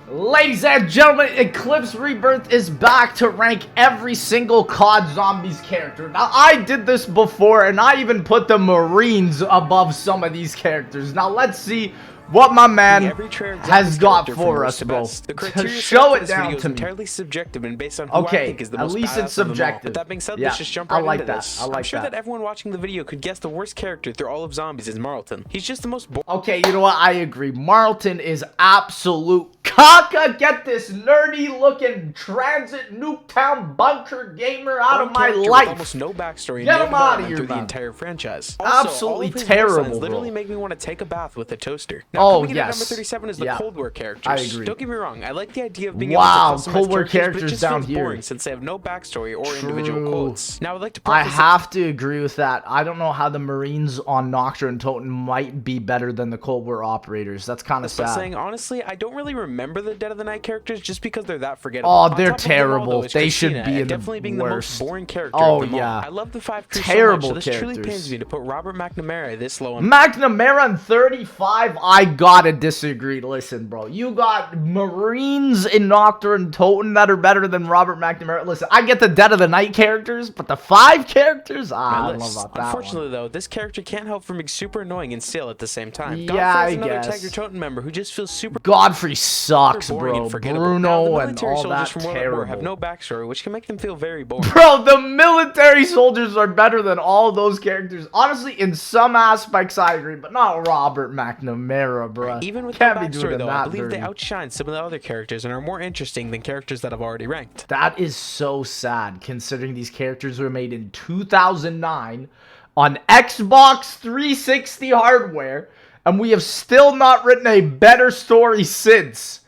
Ladies and gentlemen, Eclipse Rebirth is back to rank every single COD Zombies character. Now, I did this before, and I even put the Marines above some of these characters. Now, let's see what my man has got for us, bro. Show it down to me. Entirely subjective and based on who I think is the most at least it's subjective. With that being said, let's just jump right into this. I'm sure that everyone watching the video could guess the worst character through all of Zombies is Marlton. He's just the most Okay, you know what? I agree. Marlton is absolute caca. Get this nerdy-looking Tranzit Nuketown bunker gamer out of my life. Almost no backstory. Get him out of here, through man. the entire franchise. Absolutely terrible, bro. Literally make me want to take a bath with a toaster. Oh, coming in at number 37 is the Cold War characters. I agree. Don't get me wrong, I like the idea of being able to customize Cold War characters just down feels here boring since they have no backstory or individual quotes. Now I'd like to I have to agree with that. I don't know how the Marines on Nocturne and Toten might be better than the Cold War operators. That's kind of sad. Saying honestly, I don't really remember the Dead of the Night characters just because they're that forgettable. Oh, they're terrible. They should be in definitely being the most boring character. Oh yeah, I love the 5 crew terrible so much, so this characters. truly pains me to put Robert McNamara this low on McNamara on 35. I gotta disagree. Listen, bro, you got Marines in Nocturne and Toten that are better than Robert McNamara. Listen, I get the Dead of the Night characters, but the 5 characters, I don't know about that. Unfortunately, though, this character can't help from being super annoying and stale at the same time. Yeah, I guess. Another Tiger Toten member who just feels super. Godfrey sucks, bro. And Bruno and all that terrible. Have no backstory, which can make them feel very boring. Bro, the military soldiers are better than all those characters. Honestly, in some aspects, I agree, but not Robert McNamara, bro. Even with Can't no be doing backstory, though, I believe dirty. they outshine some of the other characters and are more interesting than characters that I've already ranked. That is so sad, considering these characters were made in 2009 on Xbox 360 hardware, and we have still not written a better story since.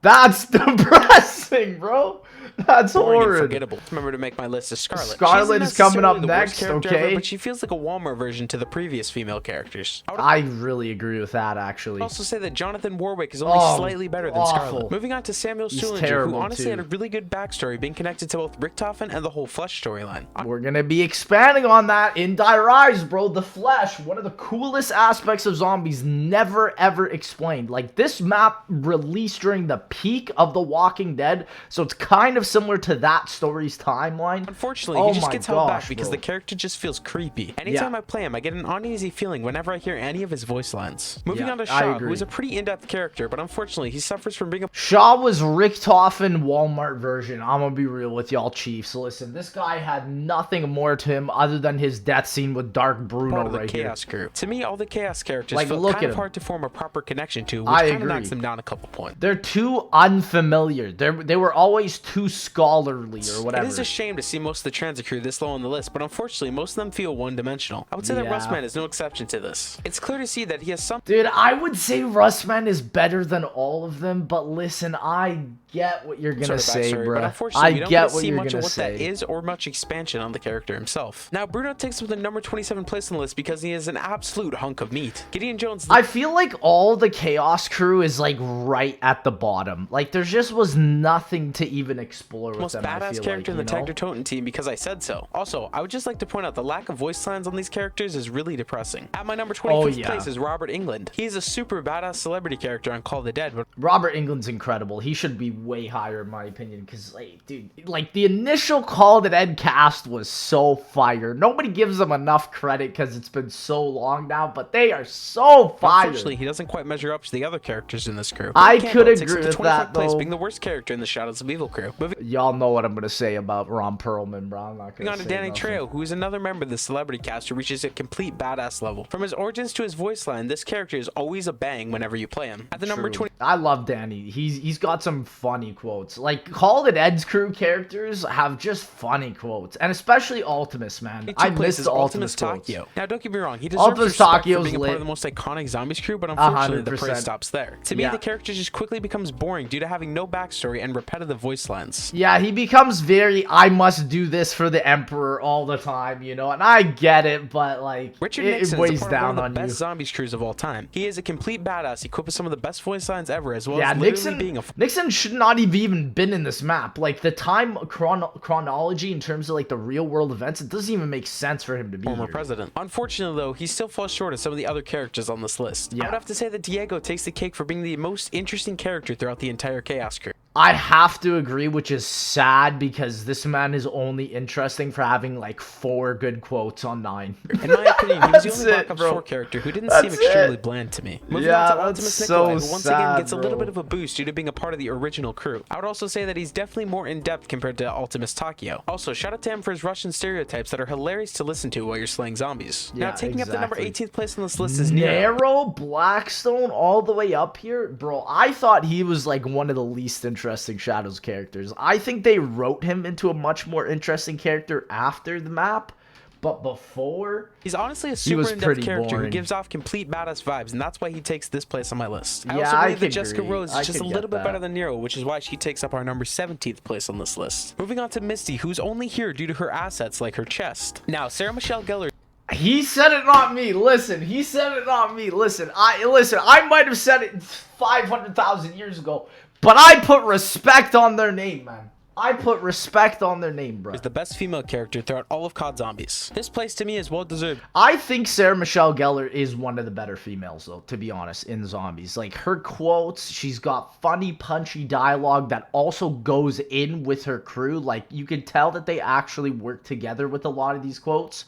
That's depressing, bro. That's horrid. Forgettable. Remember to make my list of Scarlet. Scarlet is coming up next, okay? Ever, but she feels like a Walmart version to the previous female characters. I really agree with that, actually. I'd also say that Jonathan Warwick is only slightly better than Scarlet. Moving on to Samuel Sullinger, who honestly had a really good backstory, being connected to both Richtofen and the whole Flesh storyline. We're gonna be expanding on that in Die Rise, bro. The Flesh, one of the coolest aspects of Zombies, never ever explained. Like, this map released during the peak of The Walking Dead, so it's kind of similar to that story's timeline. Unfortunately, he just gets held back because the character just feels creepy. Anytime I play him, I get an uneasy feeling whenever I hear any of his voice lines. Moving on to Shaw, who is a pretty in-depth character, but unfortunately, he suffers from being a... Shaw was Richtofen Walmart version. I'm gonna be real with y'all, Chiefs. Listen, this guy had nothing more to him other than his death scene with Dark Bruno right here. Chaos crew. To me, all the Chaos characters like, feel kind of hard to form a proper connection to, which kind of knocks them down a couple points. They're too unfamiliar. They were always too scholarly or whatever. It is a shame to see most of the Transit crew this low on the list, but unfortunately, most of them feel one-dimensional. I would say that Rustman is no exception to this. It's clear to see that he has some... Dude, I would say Rustman is better than all of them, but listen, I get what you're gonna say, bro. But unfortunately, I get what you're much gonna of what say. That is or much expansion on the character himself. Now, Bruno takes up the number 27 place on the list because he is an absolute hunk of meat. Gideon Jones... I feel like all the Chaos crew is like right at the bottom. Like, there just was nothing to even explore with them. Most badass character in the Tiger Toten team because I said so. Also, I would just like to point out the lack of voice lines on these characters is really depressing. At my number 25th place is Robert Englund. He's a super badass celebrity character on Call of the Dead. But Robert Englund's incredible. He should be way higher in my opinion because, like, dude, like the initial Call of the Dead cast was so fire. Nobody gives them enough credit because it's been so long now, but they are so fire. Unfortunately, he doesn't quite measure up to the other characters in this crew. I could agree with that, though. Being the worst character in the Shadows of Evil crew. Y'all know what I'm gonna say about Ron Perlman, bro. I'm not gonna on to Danny Trejo, who is another member of the celebrity cast who reaches a complete badass level. From his origins to his voice line, this character is always a bang whenever you play him. At the number 20, I love Danny. He's got some funny quotes. Like, Call of the Dead's crew characters have just funny quotes, and especially Ultimus, man. I miss the Ultimus quotes. Now, don't get me wrong, he deserves respect for being a part of the most iconic Zombies crew, but unfortunately, the praise stops there. To me, the character just quickly becomes boring due to having no backstory and repetitive voice lines. Yeah, he becomes very, I must do this for the Emperor all the time, you know, and I get it, but, like, Richard Nixon is one of the best Zombies crews of all time. He is a complete badass, equipped with some of the best voice lines ever, as well as literally being a... Nixon should not have even been in this map. Like, the time chronology in terms of, like, the real-world events, it doesn't even make sense for him to be former president. Unfortunately, though, he still falls short of some of the other characters on this list. I would have to say that Diego takes the cake for being the most interesting character throughout throughout the entire Chaos crew. I have to agree, which is sad because this man is only interesting for having like 4 good quotes on 9. In my opinion, he was the only Black Ops 4 character who didn't seem extremely bland to me. Moving on to Ultimus Nikolai, who once again gets a little bit of a boost due to being a part of the original crew. I would also say that he's definitely more in-depth compared to Ultimus Takio. Also, shout out to him for his Russian stereotypes that are hilarious to listen to while you're slaying zombies. Now, taking up the number 18th place on this list is Nero Blackstone all the way up here. Bro, I thought he was like one of the least interesting Shadows characters. I think they wrote him into a much more interesting character after the map, but before, he's honestly a super in-depth character who gives off complete badass vibes, and that's why he takes this place on my list. I also believe that Jessica Rose is just a little bit better than Nero, which is why she takes up our number 17th place on this list. Moving on to Misty, who's only here due to her assets like her chest. Now, Sarah Michelle Gellar. He said it, not me. Listen, he said it, not me. Listen, I might have said it 500,000 years ago, but I put respect on their name, man. I put respect on their name, bro. Is the best female character throughout all of COD Zombies. This place to me is well deserved. I think Sarah Michelle Gellar is one of the better females, though, to be honest, in Zombies. Like, her quotes, she's got funny, punchy dialogue that also goes in with her crew. Like, you can tell that they actually work together with a lot of these quotes.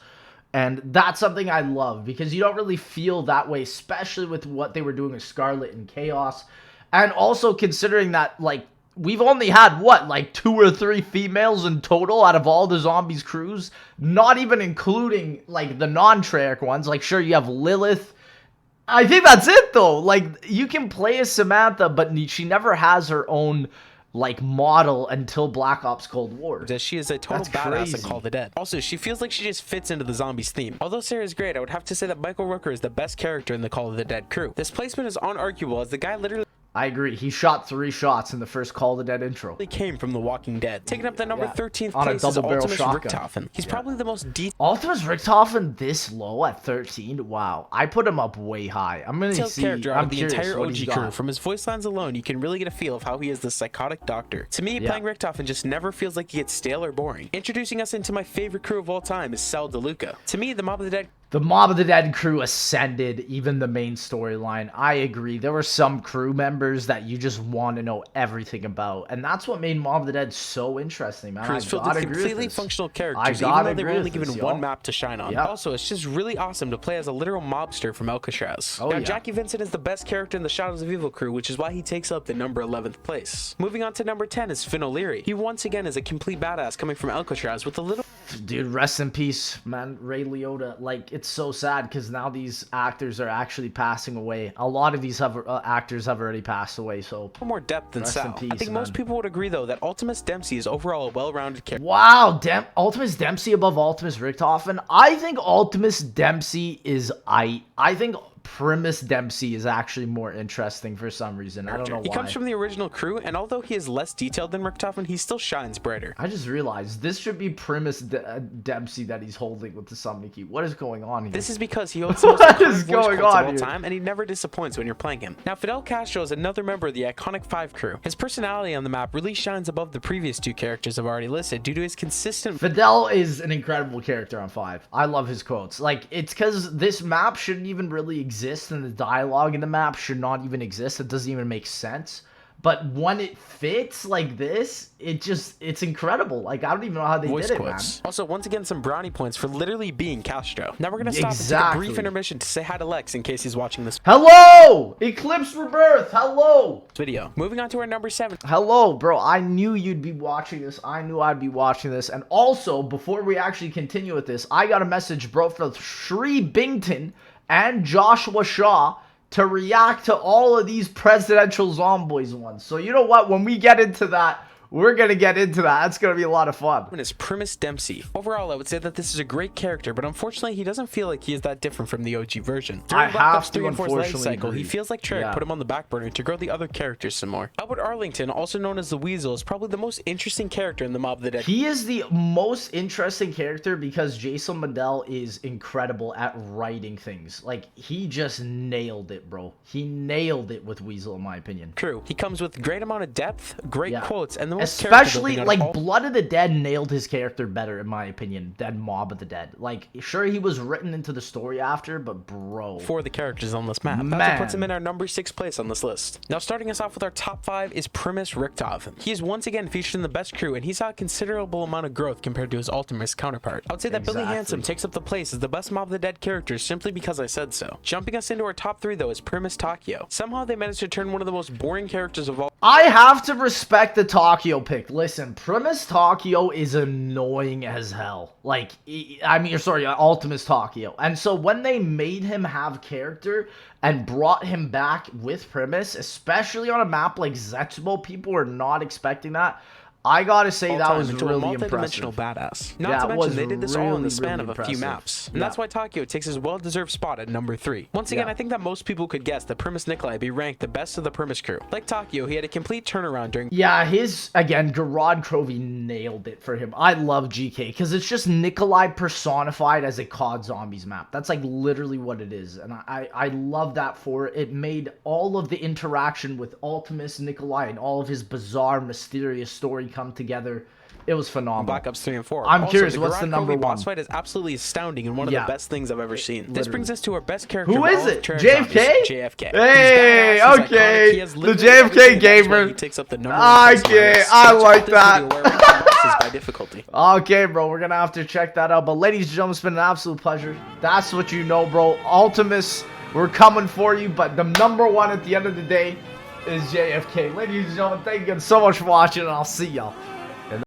And that's something I love, because you don't really feel that way, especially with what they were doing with Scarlet and Chaos. And also considering that, like, we've only had, what, like 2 or 3 females in total out of all the Zombies crews? Not even including, like, the non-Treyarch ones. Like, sure, you have Lilith. I think that's it, though. Like, you can play as Samantha, but she never has her own, like, model until Black Ops Cold War. She is a total badass in Call of the Dead. Also, she feels like she just fits into the Zombies theme. Although Sarah is great, I would have to say that Michael Rooker is the best character in the Call of the Dead crew. This placement is unarguable, as the guy literally... I agree. He shot 3 shots in the first Call of the Dead intro. He came from The Walking Dead. Taking up the number 13th place is Ultimus Richthofen. He's probably the most Ultimus Richthofen this low at 13? Wow. I put him up way high. I'm going to see. Character out of the entire OG crew. From his voice lines alone, you can really get a feel of how he is the psychotic doctor. To me, playing Richthofen just never feels like he gets stale or boring. Introducing us into my favorite crew of all time is Sal DeLuca. To me, the Mob of the Dead... The Mob of the Dead crew ascended even the main storyline. I agree. There were some crew members that you just want to know everything about. And that's what made Mob of the Dead so interesting, man. Crews filled with completely functional characters, even though they were only given one map to shine on. Also, it's just really awesome to play as a literal mobster from Alcatraz. Now, Jackie Vincent is the best character in the Shadows of Evil crew, which is why he takes up the number 11th place. Moving on to number 10 is Finn O'Leary. He once again is a complete badass coming from Alcatraz with a little... Dude, rest in peace, man. Ray Liotta. Like, it's so sad because now these actors are actually passing away. A lot of these actors have already passed away, so... more depth than Sal. I think most people would agree, though, that Ultimus Dempsey is overall a well-rounded character. Wow, Ultimus Dempsey above Ultimus Richthofen? I think Ultimus Dempsey is... I think Primis Dempsey is actually more interesting for some reason. I don't know why. He comes from the original crew, and although he is less detailed than Richthofen, he still shines brighter. I just realized this should be Primis Dempsey that he's holding with the summon key. What is going on here? This is because he holds the most iconic voice quotes of all time, and he never disappoints when you're playing him. Now, Fidel Castro is another member of the iconic 5 crew. His personality on the map really shines above the previous 2 characters I've already listed due to his consistent... Fidel is an incredible character on 5. I love his quotes. Like, it's because this map shouldn't even really exist, and the dialogue in the map should not even exist. It doesn't even make sense. But when it fits like this, it's incredible. Like, I don't even know how they did it, man. Also, once again, some brownie points for literally being Castro. Now we're going to stop and take a brief intermission to say hi to Lex in case he's watching this. Hello! Eclipse Rebirth, hello! Video. Moving on to our number 7. Hello, bro. I knew you'd be watching this. I knew I'd be watching this. And also, before we actually continue with this, I got a message, bro, from Sri Bington and Joshua Shaw to react to all of these presidential Zomboys ones. So you know what? When we get into that, we're going to get into that. That's going to be a lot of fun. It's Primis Dempsey. Overall, I would say that this is a great character, but unfortunately, he doesn't feel like he is that different from the OG version. During Black Ops 3 and 4's life cycle, he feels like Treyarch put him on the back burner to grow the other characters some more. Albert Arlington, also known as the Weasel, is probably the most interesting character in the Mob of the Dead. He is the most interesting character because Jason Mandel is incredible at writing things. Like, he just nailed it, bro. He nailed it with Weasel, in my opinion. True. He comes with great amount of depth, great quotes, and the Especially, like, Blood of the Dead nailed his character better, in my opinion, than Mob of the Dead. Like, sure, he was written into the story after, but bro. For the characters on this map. That's what puts him in our number 6 place on this list. Now, starting us off with our top 5 is Primis Richthofen. He is once again featured in the best crew, and he saw a considerable amount of growth compared to his Ultimus counterpart. I would say that Billy Handsome takes up the place as the best Mob of the Dead character simply because I said so. Jumping us into our top 3, though, is Primis Takio. Somehow they managed to turn one of the most boring characters of all. I have to respect the Takio pick. Listen, Primis Takio is annoying as hell. Like, I mean, sorry, Ultimus Takio. And so when they made him have character and brought him back with Primis, especially on a map like Zetsubo, people were not expecting that. I gotta say that was really impressive. Badass. Not to mention they did this all in the span of a few maps. And that's why Takio takes his well-deserved spot at number 3. Once again, I think that most people could guess that Primis Nikolai be ranked the best of the Primis crew. Like Takio, he had a complete turnaround during. Yeah, again, Garad Crovey nailed it for him. I love GK because it's just Nikolai personified as a COD Zombies map. That's like literally what it is. And I love that for it. It made all of the interaction with Ultimus Nikolai and all of his bizarre, mysterious story come together. It was phenomenal. Black Ops 3 and 4. I'm curious, what's the number 1? Boss fight is absolutely astounding and one of the best things I've ever seen. This brings us to our best character. Who is it? JFK? JFK. Hey, okay. The JFK gamer. He takes up the number okay, I like that. By difficulty. Okay, bro, we're gonna have to check that out. But ladies and gentlemen, it's been an absolute pleasure. That's what you know, bro. Ultimus, we're coming for you. But the number 1 at the end of the day is JFK. Ladies and gentlemen, thank you so much for watching, and I'll see y'all